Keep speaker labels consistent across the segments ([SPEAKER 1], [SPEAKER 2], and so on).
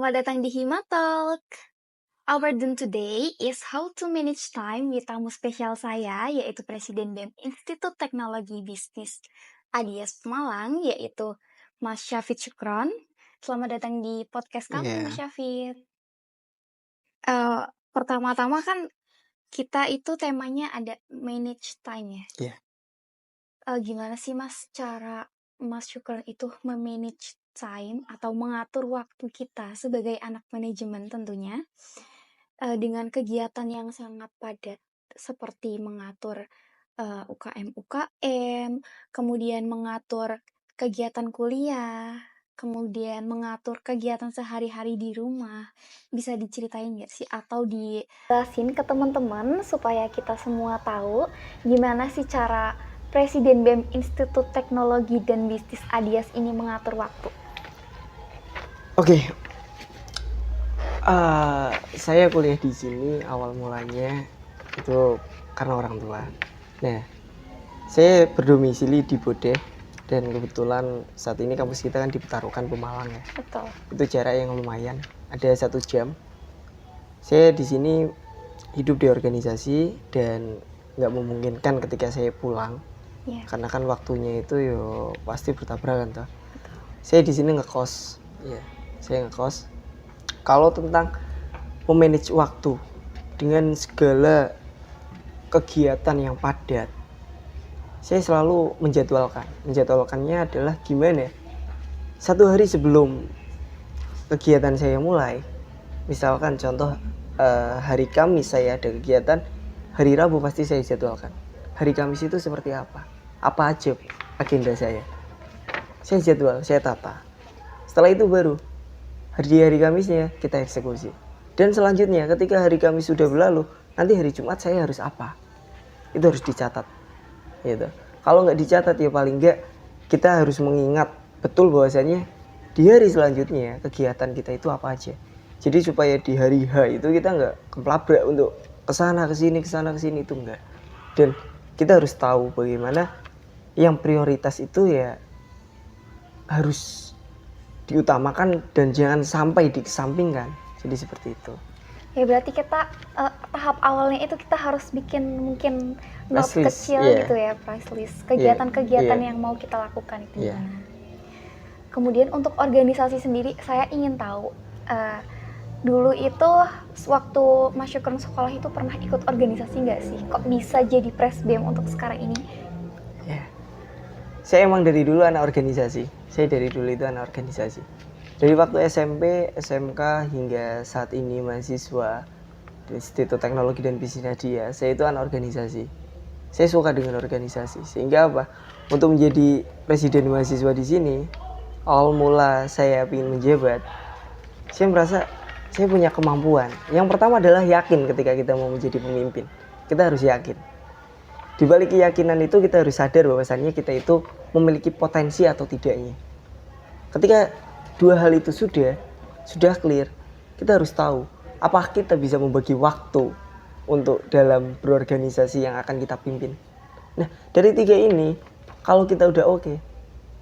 [SPEAKER 1] Selamat datang di Hima Talk. Our theme today is how to manage time with tamu spesial saya, yaitu Presiden BEM Institut Teknologi Bisnis ADIAS Malang, yaitu Mas Syafid Syukron. Selamat datang di podcast kami, Mas Syafid. Pertama-tama kan kita itu temanya ada manage time ya.
[SPEAKER 2] Iya.
[SPEAKER 1] Gimana sih Mas cara Mas Syukron itu memanage time atau mengatur waktu kita sebagai anak manajemen tentunya dengan kegiatan yang sangat padat seperti mengatur UKM, kemudian mengatur kegiatan kuliah, kemudian mengatur kegiatan sehari-hari di rumah. Bisa diceritain nggak sih atau dijelasin ke teman-teman supaya kita semua tahu gimana sih cara Presiden BEM Institut Teknologi dan Bisnis ADIAS ini mengatur waktu?
[SPEAKER 2] Oke. Saya kuliah di sini awal mulanya itu karena orang tua. Nah, saya berdomisili di Bodeh dan kebetulan saat ini kampus kita kan di Petarukan, Pemalang ya.
[SPEAKER 1] Betul.
[SPEAKER 2] Itu jarak yang lumayan, ada 1 jam. Saya di sini hidup di organisasi dan nggak memungkinkan ketika saya pulang.
[SPEAKER 1] Yeah.
[SPEAKER 2] Karena kan waktunya itu pasti bertabrakan toh. Saya di sini ngekos. Ya, saya ngekos. Kalau tentang memanage waktu dengan segala kegiatan yang padat, saya selalu menjadwalkan. Menjadwalkannya adalah gimana? 1 hari sebelum kegiatan saya mulai, misalkan contoh hari Kamis saya ada kegiatan, hari Rabu pasti saya jadwalkan. Hari Kamis itu seperti apa? Apa aja agenda saya? Saya jadwal, saya tata. Setelah itu baru hari Kamisnya kita eksekusi. Dan selanjutnya ketika hari Kamis sudah berlalu, nanti hari Jumat saya harus apa? Itu harus dicatat. Gitu. Kalau nggak dicatat ya paling nggak kita harus mengingat betul bahwasanya di hari selanjutnya kegiatan kita itu apa aja. Jadi supaya di hari H itu kita nggak kepelabrak untuk kesana kesini itu enggak. Dan kita harus tahu bagaimana yang prioritas itu ya harus diutamakan dan jangan sampai dikesampingkan. Jadi seperti itu.
[SPEAKER 1] Ya berarti kita tahap awalnya itu kita harus bikin mungkin note kecil gitu ya, price list kegiatan-kegiatan yang mau kita lakukan itu gimana. Kemudian untuk organisasi sendiri saya ingin tahu dulu itu waktu Mas Syukron sekolah itu pernah ikut organisasi nggak sih? Kok bisa jadi pres BEM untuk sekarang ini?
[SPEAKER 2] Ya, saya emang dari dulu anak organisasi. Saya dari dulu itu anak organisasi. Dari waktu SMP, SMK hingga saat ini mahasiswa di Institut Teknologi dan Bisnis ADIAS, saya itu anak organisasi. Saya suka dengan organisasi. Sehingga apa? Untuk menjadi presiden mahasiswa di sini, awal mula saya ingin menjabat, saya merasa saya punya kemampuan. Yang pertama adalah yakin ketika kita mau menjadi pemimpin. Kita harus yakin. Di balik keyakinan itu kita harus sadar bahwasannya kita itu memiliki potensi atau tidaknya. Ketika 2 hal itu sudah clear, kita harus tahu apakah kita bisa membagi waktu untuk dalam berorganisasi yang akan kita pimpin. Nah, dari 3 ini kalau kita udah oke,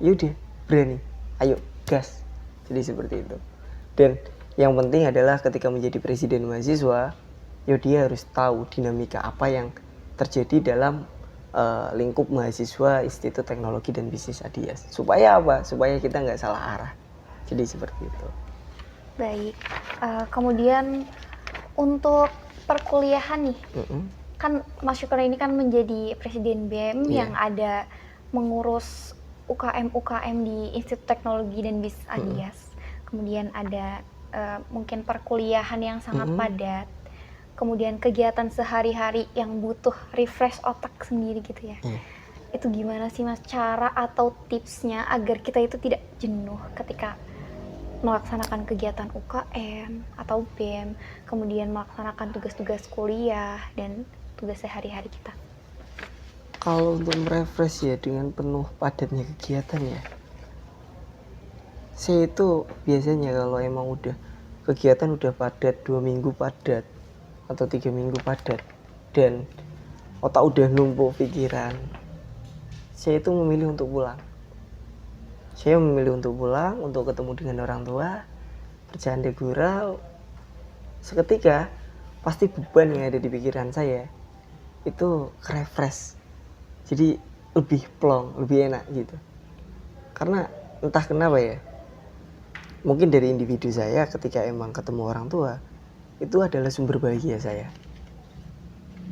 [SPEAKER 2] yaudah berani, ayo gas. Jadi seperti itu. Dan yang penting adalah ketika menjadi presiden mahasiswa, dia harus tahu dinamika apa yang terjadi dalam lingkup mahasiswa Institut Teknologi dan Bisnis ADIAS. Supaya apa? Supaya kita nggak salah arah. Jadi seperti itu.
[SPEAKER 1] Baik. Kemudian untuk perkuliahan nih, kan Mas Syukron ini kan menjadi presiden BEM yang ada mengurus UKM di Institut Teknologi dan Bisnis ADIAS. Kemudian ada mungkin perkuliahan yang sangat padat. Kemudian kegiatan sehari-hari yang butuh refresh otak sendiri gitu ya. Itu gimana sih Mas cara atau tipsnya agar kita itu tidak jenuh ketika melaksanakan kegiatan UKM atau BEM, kemudian melaksanakan tugas-tugas kuliah dan tugas sehari-hari kita?
[SPEAKER 2] Kalau untuk merefresh ya dengan penuh padatnya kegiatan ya, saya itu biasanya kalau emang udah kegiatan udah padat, 2 minggu padat atau 3 minggu padat dan otak udah numpuk pikiran, saya itu memilih untuk pulang. Saya memilih untuk pulang, untuk ketemu dengan orang tua, bercanda gurau, seketika pasti beban yang ada di pikiran saya itu refresh, jadi lebih plong, lebih enak gitu. Karena entah kenapa ya, mungkin dari individu saya ketika emang ketemu orang tua itu adalah sumber bahagia saya.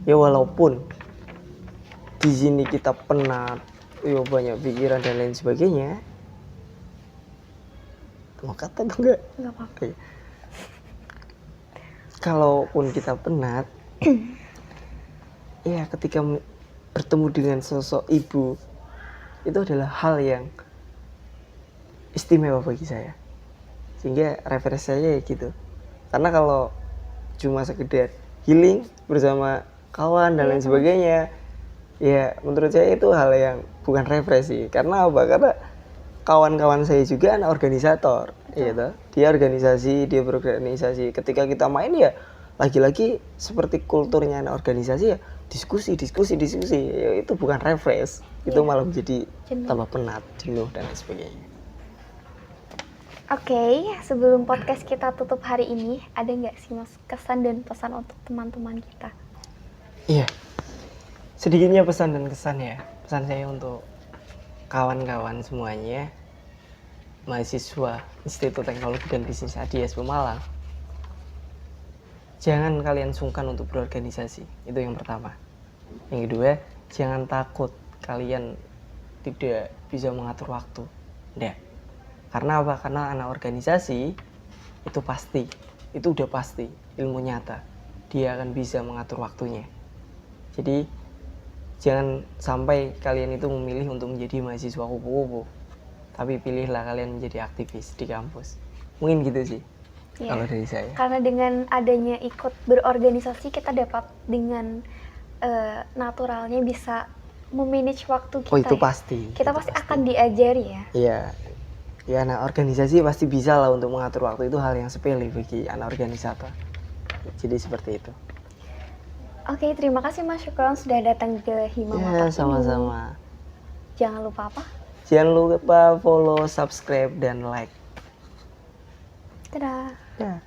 [SPEAKER 2] Ya walaupun di sini kita penat, ya banyak pikiran dan lain sebagainya. Mau kata atau enggak?
[SPEAKER 1] Nggak apa-apa.
[SPEAKER 2] Kalaupun kita penat, ya ketika bertemu dengan sosok ibu itu adalah hal yang istimewa bagi saya, sehingga referensi saya gitu. Karena kalau cuma sekedar healing bersama kawan dan lain sebagainya, ya menurut saya itu hal yang bukan refreshing. Karena apa? Karena kawan-kawan saya juga anak organisator, gitu. Dia organisasi, dia berorganisasi. Ketika kita main ya lagi-lagi seperti kulturnya anak organisasi ya diskusi. Ya, itu bukan refresh, itu malah menjadi tambah penat, jenuh dan lain sebagainya.
[SPEAKER 1] Oke, sebelum podcast kita tutup hari ini, ada nggak sih Mas kesan dan pesan untuk teman-teman kita?
[SPEAKER 2] Iya, sedikitnya pesan dan kesan ya. Pesan saya untuk kawan-kawan semuanya, mahasiswa Institut Teknologi dan Bisnis ADIS Pemalang, jangan kalian sungkan untuk berorganisasi, itu yang pertama. Yang kedua, jangan takut kalian tidak bisa mengatur waktu. Nggak. Karena apa? Karena anak organisasi itu pasti, itu udah pasti, ilmu nyata. Dia akan bisa mengatur waktunya. Jadi jangan sampai kalian itu memilih untuk menjadi mahasiswa kupu-kupu, tapi pilihlah kalian menjadi aktivis di kampus. Mungkin gitu sih kalau dari saya.
[SPEAKER 1] Karena dengan adanya ikut berorganisasi, kita dapat dengan naturalnya bisa memanage waktu kita.
[SPEAKER 2] Oh itu pasti.
[SPEAKER 1] Kita pasti akan diajari ya.
[SPEAKER 2] Iya. Ya anak organisasi pasti bisa lah untuk mengatur waktu, itu hal yang sepele bagi anak organisator. Jadi seperti itu.
[SPEAKER 1] Oke, terima kasih Mas Syukron sudah datang ke Himama Talk.
[SPEAKER 2] Sama-sama.
[SPEAKER 1] Jangan lupa apa?
[SPEAKER 2] Jangan lupa follow, subscribe, dan like.
[SPEAKER 1] Dadah.
[SPEAKER 2] Ya.